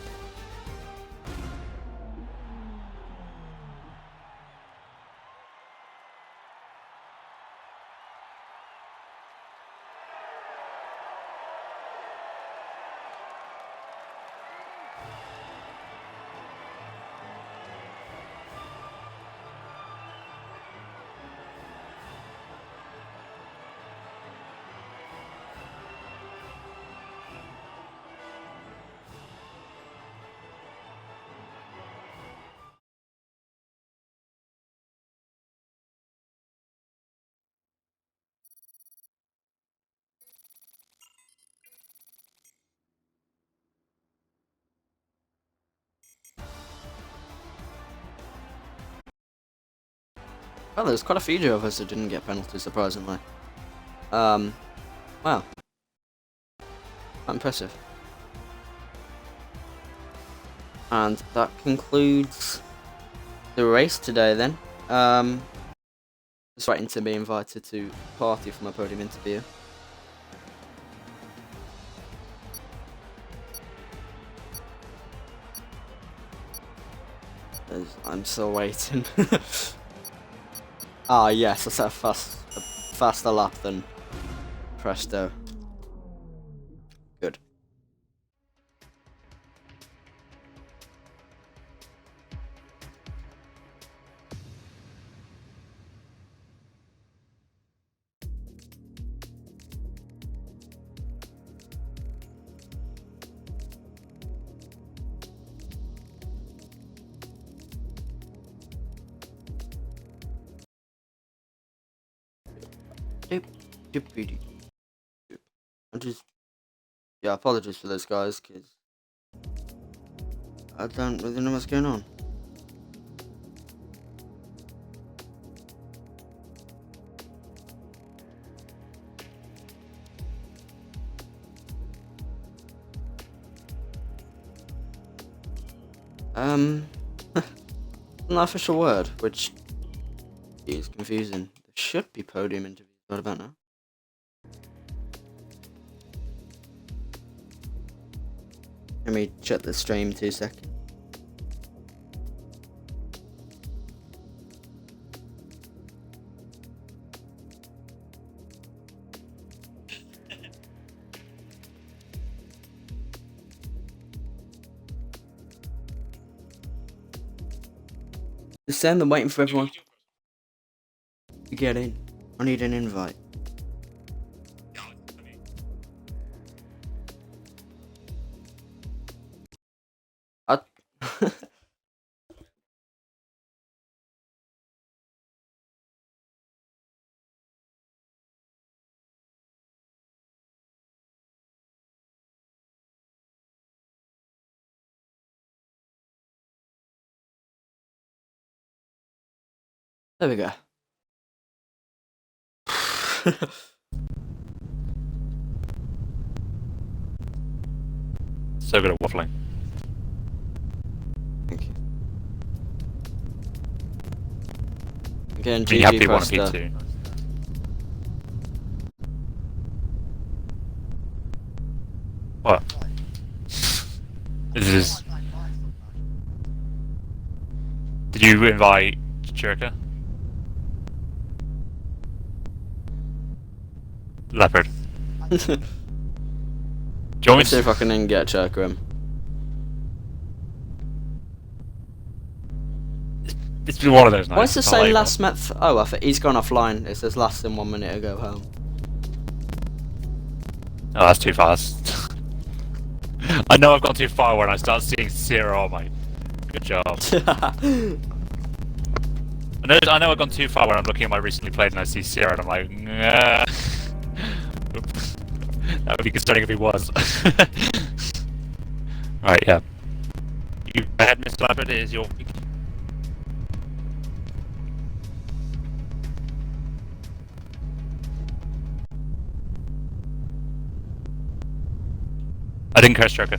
Well, there's quite a few drivers that didn't get penalties, surprisingly. Wow. Quite impressive. And that concludes the race today then. Just waiting to be invited to party for my podium interview. I'm still waiting. Ah yes, I set a faster lap than Presto. Good. I'm just, yeah, apologies for those guys, because I don't really know what's going on. An official word, which is confusing. There should be podium interviews. What about now? Let me check the stream 2 seconds. Just saying, I'm waiting for everyone to get in. I need an invite. There we go. So good at waffling. Thank you. Again, You have GG P1 Presto. and P2. What? This is... Did you invite Chirka? Leopard. Do you want me Let's see to... if I can then get Chirka him. It's been one of those nights. Why is it I'll saying let you last month? Oh, I think he's gone offline. It says last in 1 minute ago home. know. Oh, that's too fast. I know I've gone too far when I start seeing 0 on my... Good job. I know I've gone too far when I'm looking at my recently played and I see 0 and I'm like, nah. That would be concerning if he was. Right, yeah. You go ahead, Mr. Leopard, it is your week. I didn't curse Joker.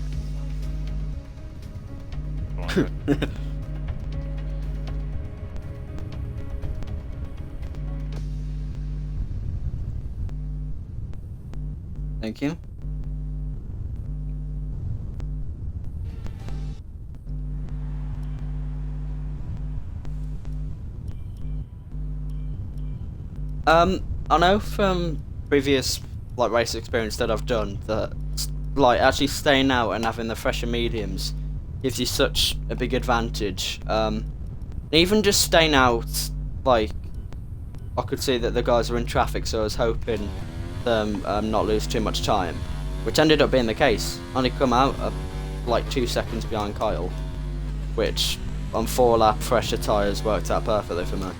Thank you. I know from previous race experience that I've done that actually staying out and having the fresher mediums gives you such a big advantage. Even just staying out, I could see that the guys were in traffic, so I was hoping them not lose too much time, which ended up being the case. Only come out 2 seconds behind Kyle, which on 4 lap fresher tyres worked out perfectly for me.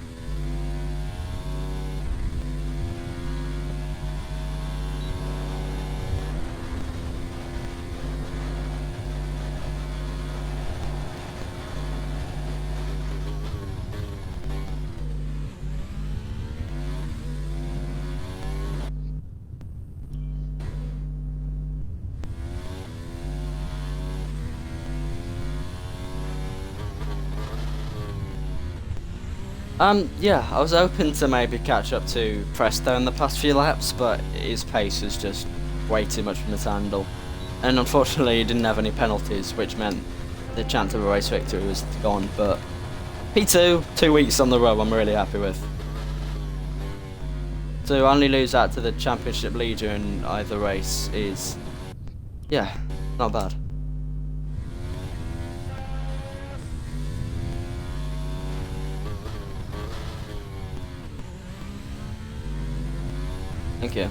Yeah, I was hoping to maybe catch up to Presto in the past few laps, but his pace was just way too much for me to handle. And unfortunately, he didn't have any penalties, which meant the chance of a race victory was gone. But P2, 2 weeks on the row, I'm really happy with. To only lose out to the championship leader in either race is, yeah, not bad. Thank you.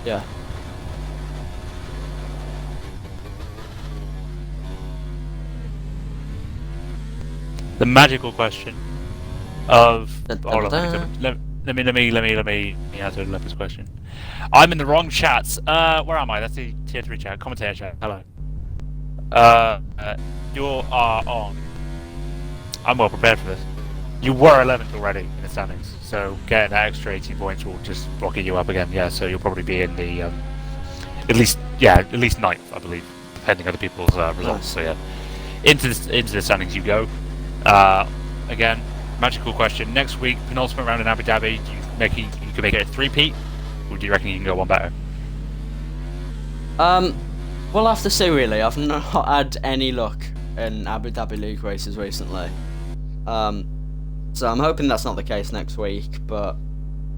Yeah. The magical question of hold on, Da-da-da-da. let me answer Lepus question. I'm in the wrong chats. Where am I? That's the tier 3 chat. Commentator chat. Hello. You are on. I'm well prepared for this. You were 11th already in the standings, so getting that extra 18 points will just rocket you up again. Yeah, so you'll probably be in the at least 9th, I believe, depending on the people's results. Nice. So yeah, into the standings you go. Again, magical question. Next week, penultimate round in Abu Dhabi. Do you can make it a 3-peat, or do you reckon you can go one better? We'll have to see really. I've not had any luck in Abu Dhabi League races recently. So I'm hoping that's not the case next week, but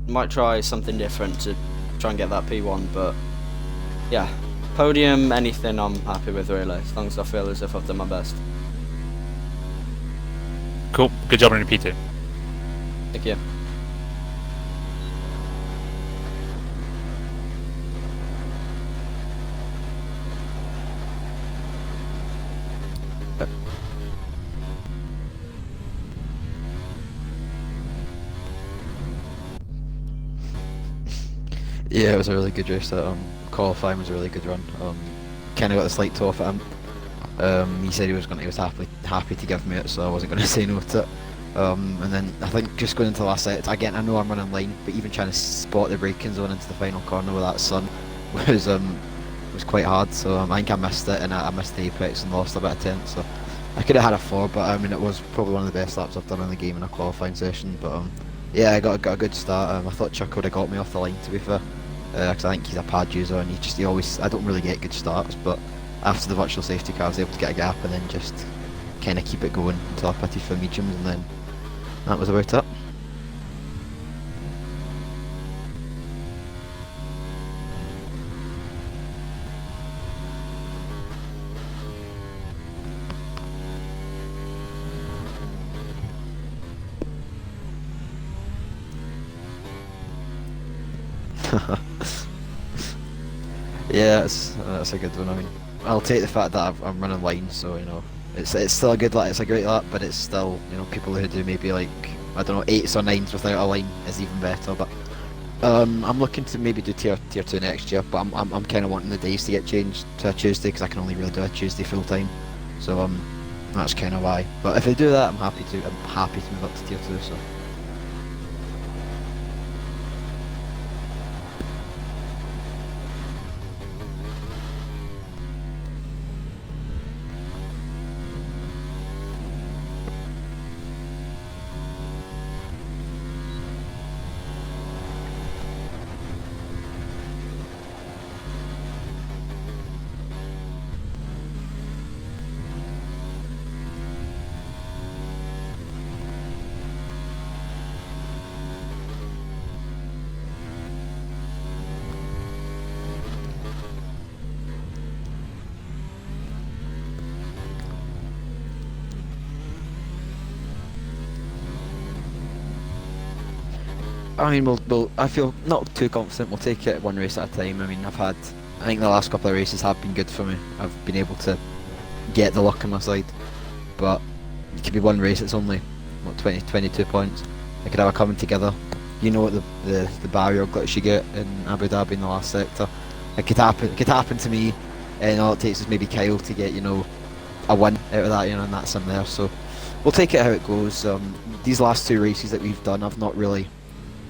might try something different to try and get that P1, but yeah. Podium, anything I'm happy with really, as long as I feel as if I've done my best. Cool. Good job on your P2. Thank you. Yeah, it was a really good race. That qualifying was a really good run. Kind of got the slight toe off at him. He said he was happy to give me it, so I wasn't going to say no to it. And then I think just going into the last set, again I know I'm running line, but even trying to spot the braking zone into the final corner with that sun was quite hard. So I think I missed it, and I missed the apex and lost a bit of tenth. So I could have had a 4, but I mean it was probably one of the best laps I've done in the game in a qualifying session. But yeah, I got a good start. I thought Chuck would have got me off the line, to be fair, because I think he's a pad user and he always, I don't really get good starts, but after the virtual safety car I was able to get a gap and then just kind of keep it going until I pitted for mediums, and then that was about it. Yeah, that's a good one. I mean, I'll take the fact that I'm running line, so you know, it's still a good lap. It's a great lap, but it's still, you know, people who do maybe like, I don't know, 8s or 9s without a line is even better. But I'm looking to maybe do tier 2 next year, but I'm kind of wanting the days to get changed to a Tuesday, because I can only really do a Tuesday full time. So that's kind of why. But if they do that, I'm happy to move up to tier 2. So. I mean, I feel not too confident. We'll take it one race at a time. I mean, I think the last couple of races have been good for me. I've been able to get the luck on my side. But it could be one race. It's only, what, 22 points. They could have a coming together. You know what the barrier glitch you get in Abu Dhabi in the last sector. It could happen. It could happen to me, and all it takes is maybe Kyle to get, you know, a win out of that, you know, and that's him there. So we'll take it how it goes. These last 2 races that we've done, I've not really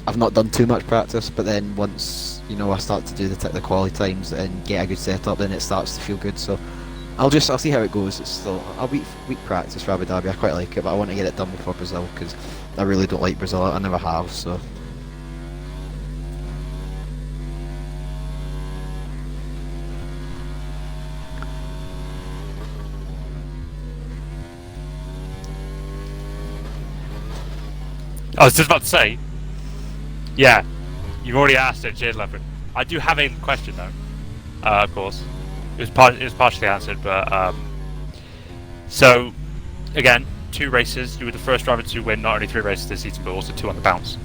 I've not done too much practice, but then once I start to do the quality times and get a good setup, then it starts to feel good. So I'll see how it goes. It's still a week practice for Abu Dhabi. I quite like it, but I want to get it done before Brazil because I really don't like Brazil. I never have. So. I was just about to say, yeah, you've already asked it, Jade Leopard. I do have a question though, of course. It was partially answered, but so again, 2 races. You were the first driver to win not only 3 races this season, but also 2 on the bounce.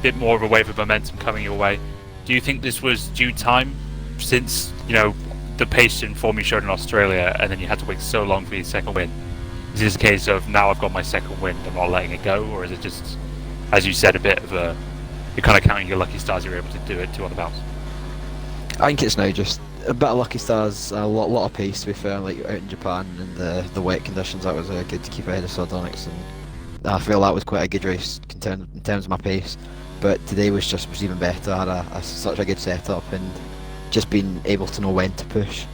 Bit more of a wave of momentum coming your way. Do you think this was due time, since the pace and form you showed in Australia, and then you had to wait so long for your second win? Is this a case of now I've got my second win, I'm not letting it go, or is it just, as you said, a bit of you're kind of counting your lucky stars you're able to do it 2 on the bounce? I think it's now just a bit of lucky stars, a lot of pace. To be fair, like out in Japan and the wet conditions, that was good to keep ahead of Sardonyx, and I feel that was quite a good race in terms of my pace. But today was even better. I had such a good setup and just being able to know when to push.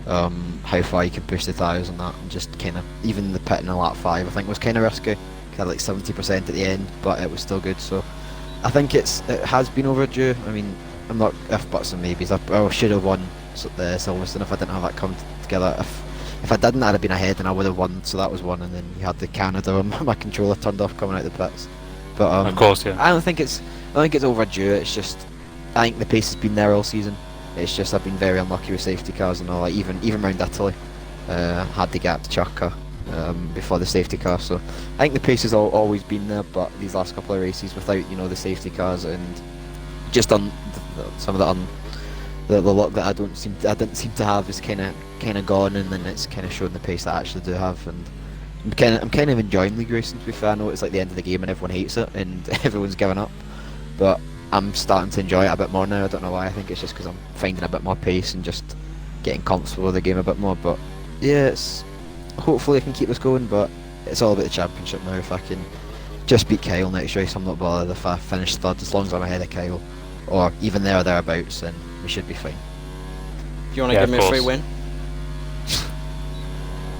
How far you can push the tyres on that, and just kind of even the pit in lap 5 I think was kind of risky. Had like 70% at the end, but it was still good. So I think it has been overdue. I mean, I'm not if buts and maybes. I should have won the Silverstone if I didn't have that come together. If I didn't, I'd have been ahead and I would have won. So that was one, and then you had the Canada. My controller turned off coming out the pits. But of course, yeah. I don't think it's overdue. It's just I think the pace has been there all season. It's just I've been very unlucky with safety cars and all. Like even around Italy, had the gap to Chaka before the safety car. So I think the pace has always been there, but these last couple of races without the safety cars and just on some of the luck that I didn't seem to have is kind of gone, and then it's kind of shown the pace that I actually do have. And I'm kind of enjoying league racing, to be fair. I know it's like the end of the game and everyone hates it and everyone's giving up, but I'm starting to enjoy it a bit more now. I don't know why. I think it's just because I'm finding a bit more pace and just getting comfortable with the game a bit more. But yeah, hopefully I can keep this going, but it's all about the championship now. If I can just beat Kyle next race, I'm not bothered if I finish third, as long as I'm ahead of Kyle, or even there or thereabouts, then we should be fine. Do you want to give me a free win?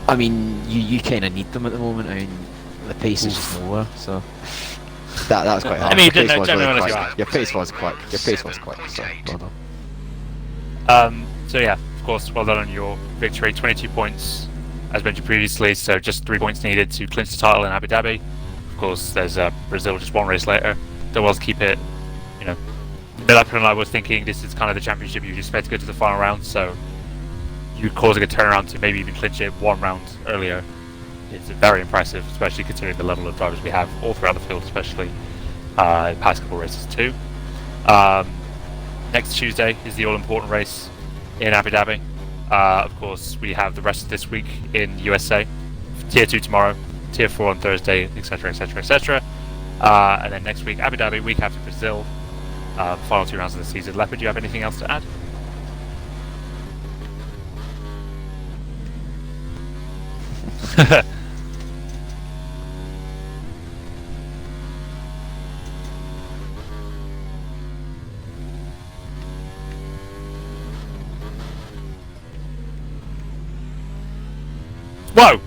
I mean, you kind of need them at the moment. I mean, the pace is just nowhere, so that's quite hard. I mean, your pace was quick. So, so yeah, of course, well done on your victory. 22 points, as mentioned previously. So just 3 points needed to clinch the title in Abu Dhabi. Of course, there's Brazil just 1 race later. There was keep it. Leopard and I were thinking this is kind of the championship you expect to go to the final round. So you causing a turnaround to maybe even clinch it 1 round earlier is very impressive, especially considering the level of drivers we have all throughout the field, especially in the past couple of races too. Next Tuesday is the all-important race in Abu Dhabi. Of course, we have the rest of this week in USA. Tier 2 tomorrow, Tier 4 on Thursday, etc, etc, etc. And then next week, Abu Dhabi, week after Brazil. Final 2 rounds of the season. Leopard, do you have anything else to add? Whoa!